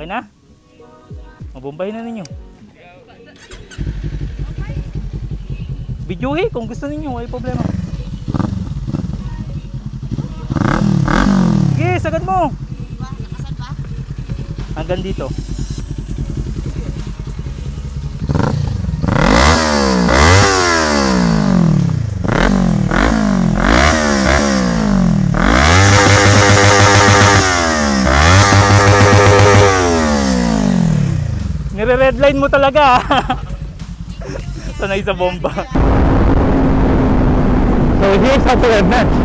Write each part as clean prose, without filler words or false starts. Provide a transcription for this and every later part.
Okay na? Mabumbay na ninyo. Videohe kung gusto ninyo, ay problema. Sige, sagad mo. Nakasan ba? Hanggang dito. Nire-redline mo talaga. Sanay sa bomba. So here's how to advance.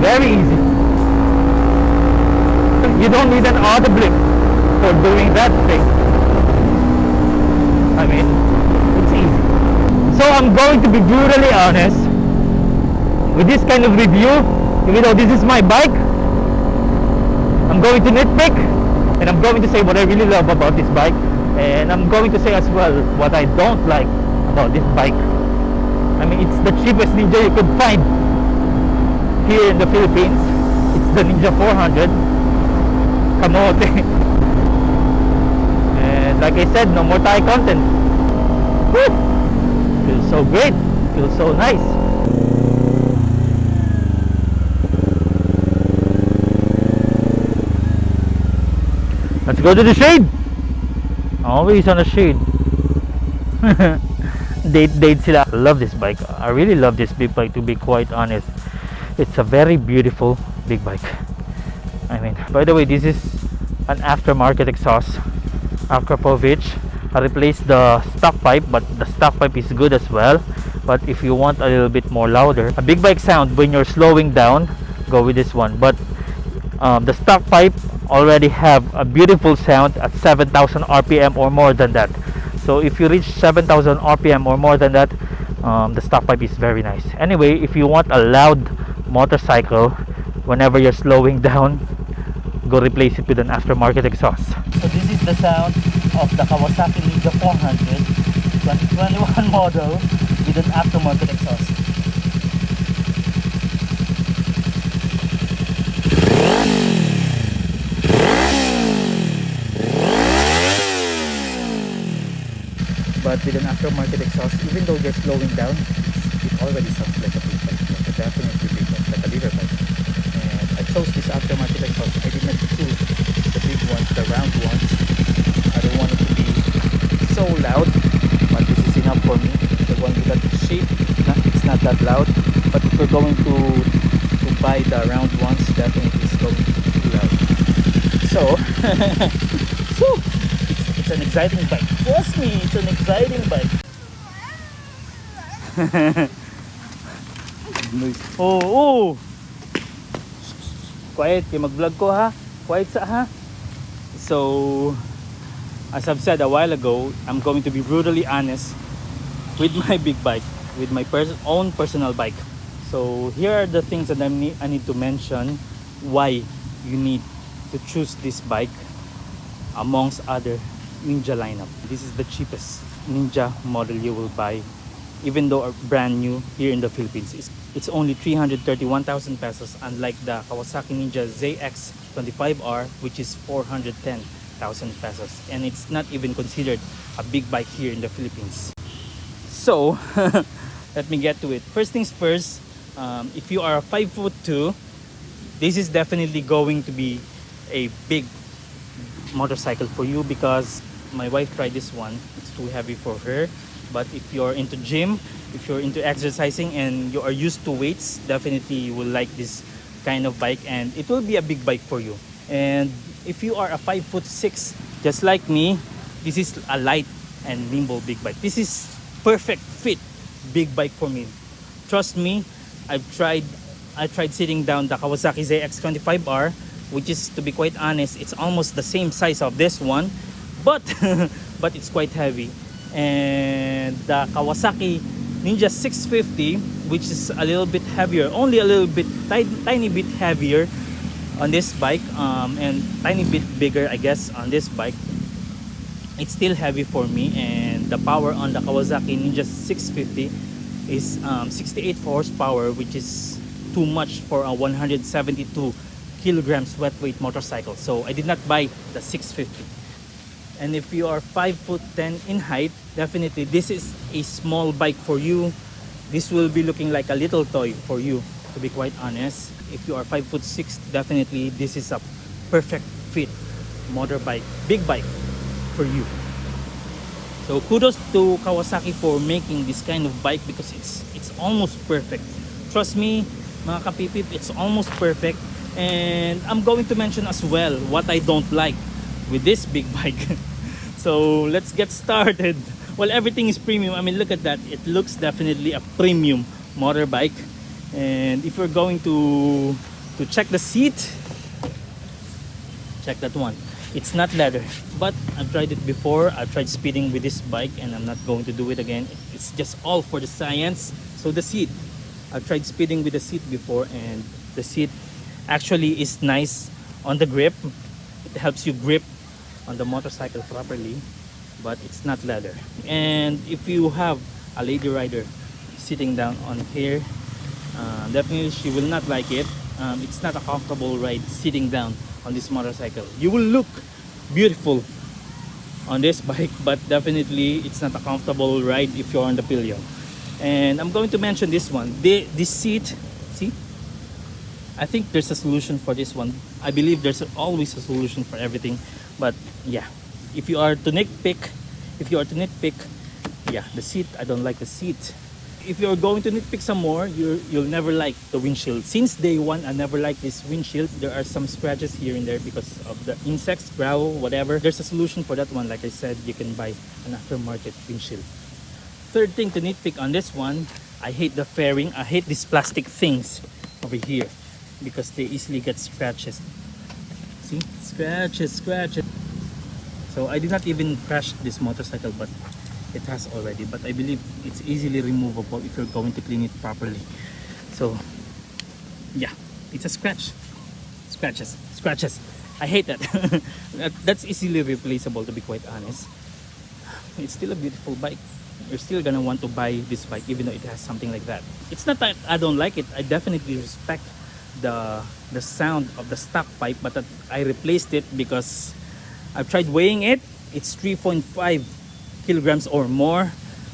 Very easy. You don't need an auto blip for doing that thing. I mean, it's easy. So I'm going to be brutally honest with this kind of review. Even though this is my bike, I'm going to nitpick, and I'm going to say what I really love about this bike, and I'm going to say as well what I don't like about this bike. I mean, it's the cheapest Ninja you could find here in the Philippines. It's the Ninja 400 Kamote. And like I said, no more Thai content. Woo! Feels so great. Feels so nice. Let's go to the shade. Always on the shade. Date sila. I love this bike. I really love this big bike, to be quite honest. It's a very beautiful big bike. I mean, by the way, this is an aftermarket exhaust Akrapovich. I replaced the stock pipe, but the stock pipe is good as well. But if you want a little bit more louder, a big bike sound when you're slowing down, go with this one. But the stock pipe already have a beautiful sound at 7,000 RPM or more than that. So if you reach 7,000 RPM or more than that, the stock pipe is very nice. Anyway, if you want a loud motorcycle whenever you're slowing down, go replace it with an aftermarket exhaust. So this is the sound of the Kawasaki Ninja 400 2021 model with an aftermarket exhaust. But with an aftermarket exhaust, even though you're slowing down, it already sounds like a big bike, like a definitely big bike, like a bigger bike. And I chose this aftermarket exhaust. I did not choose the big ones, the round ones. I don't want it to be so loud, but this is enough for me. The one with that shape, it's not that loud. But if we're going to buy the round ones, definitely it's going to be too loud. So, it's an exciting bike. Trust me, it's an exciting bike. Oh. Quiet, kaya mag-vlog ko ha. Quiet sa ha. So, as I've said a while ago, I'm going to be brutally honest with my big bike, with my own personal bike. So, here are the things that I need to mention why you need to choose this bike amongst other Ninja lineup. This is the cheapest Ninja model you will buy, even though brand new here in the Philippines. It's only 331,000 pesos, unlike the Kawasaki Ninja ZX25R, which is 410,000 pesos, and it's not even considered a big bike here in the Philippines. So let me get to it. First things first, if you are 5'2", this is definitely going to be a big motorcycle for you, because my wife tried this one. It's too heavy for her. But if you're into gym, if you're into exercising and you are used to weights, definitely you will like this kind of bike, and it will be a big bike for you. And if you are a 5'6", just like me, this is a light and nimble big bike. This is perfect fit big bike for me. Trust me, I tried sitting down the Kawasaki ZX25R, which is, to be quite honest, it's almost the same size of this one, but but it's quite heavy. And the Kawasaki Ninja 650, which is a little bit heavier, only a little bit, tiny bit heavier on this bike, and tiny bit bigger, I guess, on this bike. It's still heavy for me, and the power on the Kawasaki Ninja 650 is 68 horsepower, which is too much for a 172 kilograms wet weight motorcycle. So I did not buy the 650. And if you are 5'10" in height, definitely this is a small bike for you. This will be looking like a little toy for you, to be quite honest. If you are 5'6", definitely this is a perfect fit motorbike, big bike for you. So kudos to Kawasaki for making this kind of bike because it's almost perfect. Trust me, mga kapipip, it's almost perfect. And I'm going to mention as well what I don't like with this big bike. So let's get started. Well, everything is premium. I mean, look at that. It looks definitely a premium motorbike. And if we're going to check the seat, check that one. It's not leather, but I've tried it before. I've tried speeding with this bike and I'm not going to do it again. It's just all for the science. So the seat, I've tried speeding with the seat before, and the seat actually is nice on the grip. It helps you grip on the motorcycle properly, but it's not leather. And if you have a lady rider sitting down on here, definitely she will not like it. It's not a comfortable ride sitting down on this motorcycle. You will look beautiful on this bike, but definitely it's not a comfortable ride if you're on the pillion. And I'm going to mention this one. This seat, see? I think there's a solution for this one. I believe there's always a solution for everything. But yeah, if you are to nitpick, yeah, the seat, I don't like the seat. If you're going to nitpick some more, you'll never like the windshield. Since day one, I never liked this windshield. There are some scratches here and there because of the insects, gravel, whatever. There's a solution for that one. Like I said, you can buy an aftermarket windshield. Third thing to nitpick on this one, I hate the fairing. I hate these plastic things over here because they easily get scratches. See? Scratches. So I did not even crash this motorcycle, but it has already. But I believe it's easily removable if you're going to clean it properly. So yeah, it's a scratch. Scratches. I hate that. That's easily replaceable, to be quite honest. It's still a beautiful bike. You're still gonna want to buy this bike even though it has something like that. It's not that I don't like it. I definitely respect the sound of the stock pipe, but that I replaced it because I've tried weighing it. It's 3.5 kilograms or more,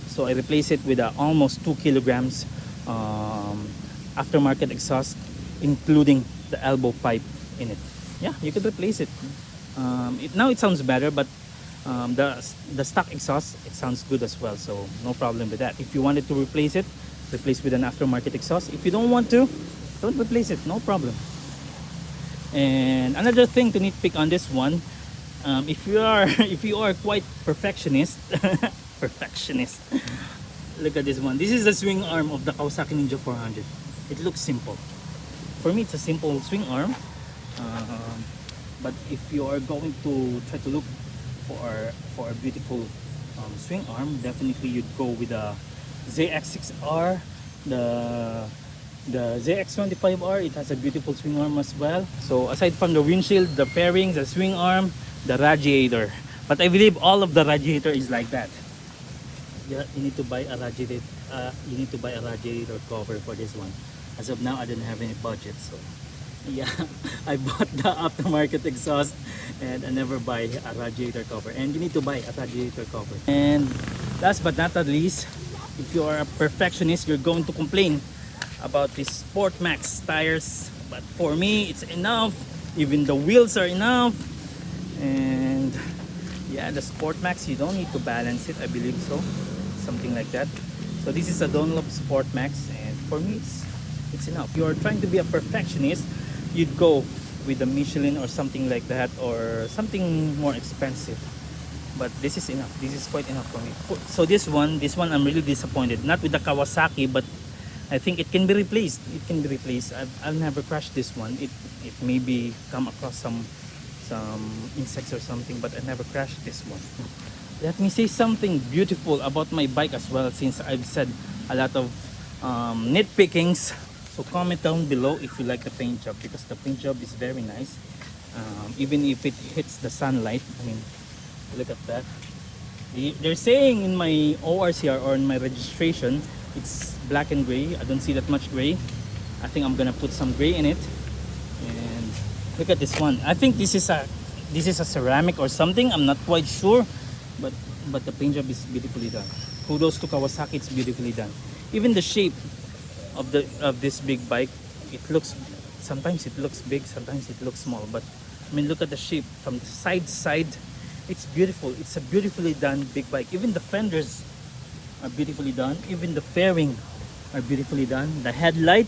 so I replaced it with almost 2 kilograms aftermarket exhaust, including the elbow pipe in it. Yeah, you could replace it. Now it sounds better, but the stock exhaust, it sounds good as well, so no problem with that. If you wanted to replace with an aftermarket exhaust. If you don't want to, don't replace it, no problem. And another thing to nitpick on this one, if you are quite perfectionist, look at this one. This is the swing arm of the Kawasaki Ninja 400. It looks simple. For me, it's a simple swing arm. But if you are going to try to look for a beautiful swing arm, definitely you'd go with the ZX6R, the ZX25R. It has a beautiful swing arm as well. So aside from the windshield, the fairings, the swing arm, the radiator, but I believe all of the radiator is like that. Yeah, you need to buy a radiator. You need to buy a radiator cover for this one. As of now, I didn't have any budget, so yeah, I bought the aftermarket exhaust and I never buy a radiator cover. And you need to buy a radiator cover. And last but not least, if you are a perfectionist, you're going to complain about these Sport Max tires. But for me, it's enough. Even the wheels are enough. And yeah, the Sport Max, you don't need to balance it, I believe so. Something like that. So this is a Dunlop Sport Max, and for me, it's enough. If you're trying to be a perfectionist, you'd go with the Michelin or something like that, or something more expensive. But this is enough. This is quite enough for me. So this one I'm really disappointed. Not with the Kawasaki, but I think it can be replaced. It can be replaced. I've never crashed this one. It maybe come across some insects or something, but I never crashed this one. Let me say something beautiful about my bike as well, since I've said a lot of nitpickings. So comment down below if you like the paint job, because the paint job is very nice. Even if it hits the sunlight, I mean, look at that. They're saying in my ORCR or in my registration, it's black and gray. I don't see that much gray. I think I'm gonna put some gray in it. And Look at this one. I think this is a ceramic or something. I'm not quite sure, but the paint job is beautifully done. Kudos to Kawasaki. It's beautifully done. Even the shape of this big bike, it looks, sometimes it looks big, sometimes it looks small, but I mean, look at the shape from the side to side. It's beautiful. It's a beautifully done big bike. Even the fenders are beautifully done. Even the fairing are beautifully done. The headlight,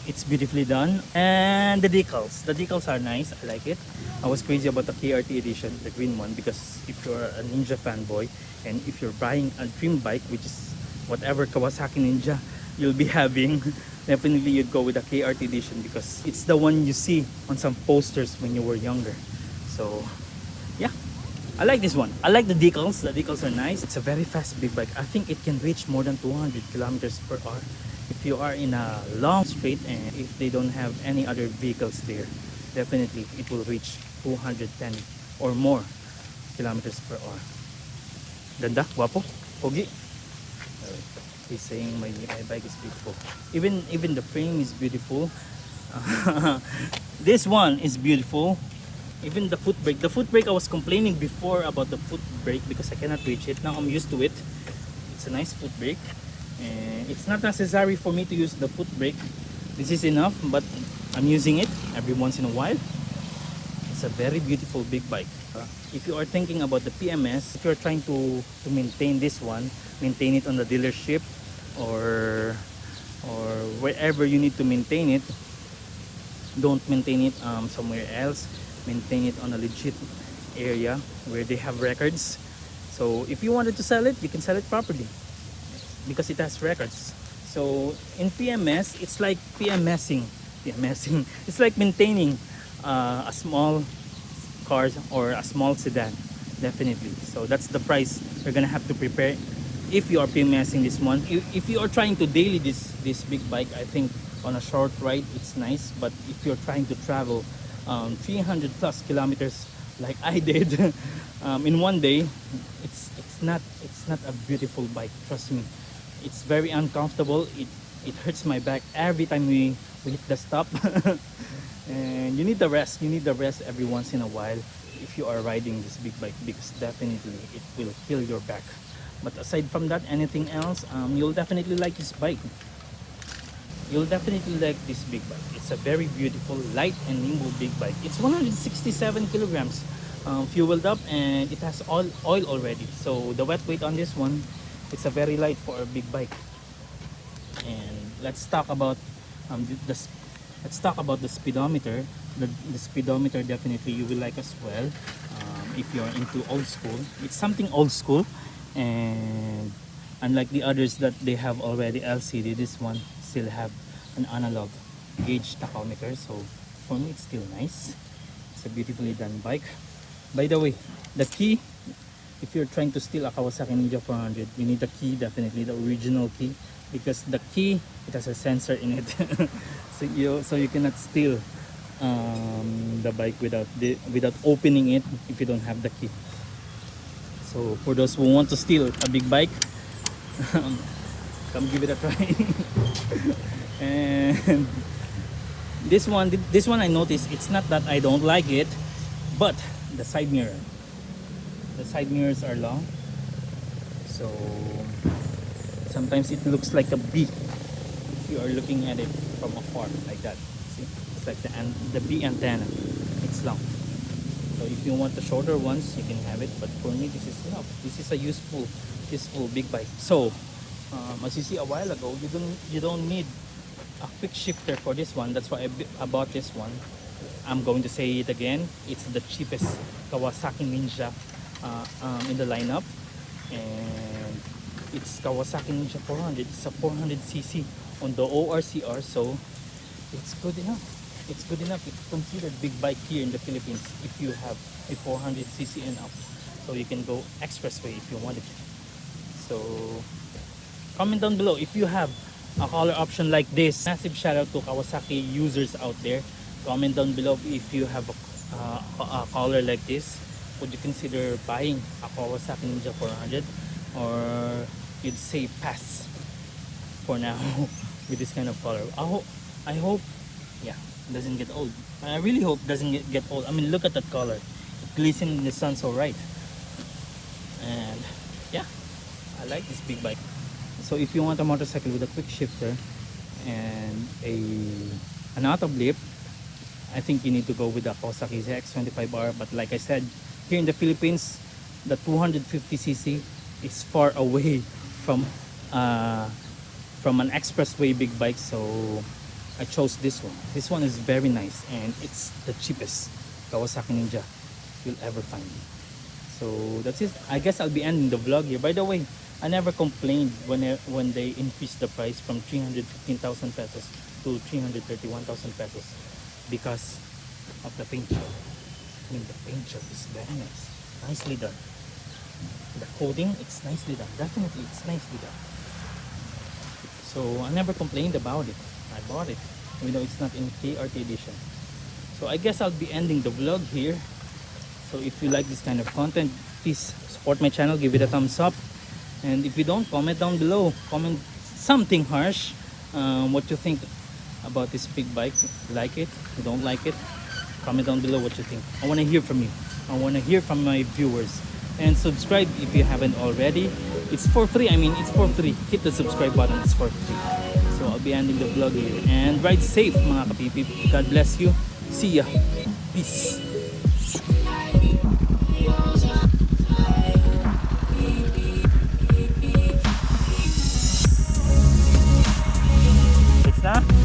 it's beautifully done. And the decals are nice. I like it. I was crazy about the KRT edition, the green one, because if you're a Ninja fanboy and if you're buying a dream bike, which is whatever Kawasaki Ninja you'll be having, definitely you'd go with the KRT edition because it's the one you see on some posters when you were younger. So yeah, I like this one. I like the decals. The decals are nice. It's a very fast big bike. I think it can reach more than 200 kilometers per hour if you are in a long straight, and if they don't have any other vehicles there, definitely it will reach 210 or more kilometers per hour. Ganda, guapo, pogi. He's saying my bike is beautiful. Even the frame is beautiful. This one is beautiful. Even the foot brake. The foot brake, I was complaining before about the foot brake because I cannot reach it. Now I'm used to it. It's a nice foot brake. And it's not necessary for me to use the foot brake. This is enough, but I'm using it every once in a while. It's a very beautiful big bike. If you are thinking about the PMS, if you're trying to maintain this one, maintain it on the dealership or wherever you need to maintain it, don't maintain it somewhere else. Maintain it on a legit area where they have records. So if you wanted to sell it, you can sell it properly because it has records. So in PMS, it's like PMSing. It's like maintaining a small car or a small sedan, definitely. So that's the price you're gonna have to prepare if you are PMSing this one. If you are trying to daily this big bike, I think on a short ride it's nice. But if you're trying to travel 300 plus kilometers like I did in one day, it's not a beautiful bike. Trust me, it's very uncomfortable. It hurts my back every time we hit the stop. And you need the rest. You need the rest every once in a while if you are riding this big bike, because definitely it will kill your back. But aside from that, anything else, you'll definitely like this bike. You'll definitely like this big bike. It's a very beautiful, light and nimble big bike. It's 167 kilograms fueled up, and it has all oil already. So the wet weight on this one, it's a very light for a big bike. And let's talk about the speedometer. The speedometer, definitely you will like as well. If you're into old school, it's something old school, and unlike the others that they have already LCD, this one still have an analog gauge tachometer. So for me, it's still nice. It's a beautifully done bike. By the way, the key, if you're trying to steal a Kawasaki Ninja 400, you need the key, definitely the original key, because the key, it has a sensor in it. so you cannot steal the bike without opening it if you don't have the key. So for those who want to steal a big bike, come give it a try. And this one I noticed, it's not that I don't like it, but the side mirrors are long, so sometimes it looks like a B if you are looking at it from afar like that. See, it's like the B antenna. It's long. So if you want the shorter ones, you can have it, but for me this is enough. This is a useful big bike. So as you see a while ago, you don't need a quick shifter for this one. That's why I bought this one. I'm going to say it again, it's the cheapest Kawasaki Ninja in the lineup, and it's Kawasaki Ninja 400. It's a 400cc on the ORCR, so it's good enough. It's good enough. It's considered big bike here in the Philippines if you have a 400cc and up. So you can go expressway if you want it. So comment down below if you have a color option like this. Massive shout out to Kawasaki users out there. Comment down below if you have a color like this. Would you consider buying a Kawasaki Ninja 400, or you'd say pass for now with this kind of color? I hope yeah, it doesn't get old. I really hope it doesn't get old. I mean, look at that color. It glistens in the sun so right. And yeah, I like this big bike. So if you want a motorcycle with a quick shifter and an auto blip, I think you need to go with the Kawasaki X25R. But like I said, here in the Philippines, the 250cc is far away from an expressway big bike, so I chose this one. This one is very nice and it's the cheapest Kawasaki Ninja you'll ever find. So that's it. I guess I'll be ending the vlog here. By the way, I never complained when they increased the price from 315,000 pesos to 331,000 pesos because of the paint job. I mean, the paint job is very nice. Nicely done. The coating, it's nicely done. Definitely, it's nicely done. So I never complained about it. I bought it, even though it's not in KRT edition. So I guess I'll be ending the vlog here. So if you like this kind of content, please support my channel, give it a thumbs up. And if you don't, comment down below. Comment something harsh. What you think about this big bike. Like it, you don't like it, comment down below what you think. I want to hear from you. I want to hear from my viewers. And subscribe if you haven't already. It's for free. I mean, it's for free. Hit the subscribe button. It's for free. So I'll be ending the vlog here. And ride safe, mga kapipip. God bless you. See ya. Peace. Fix na?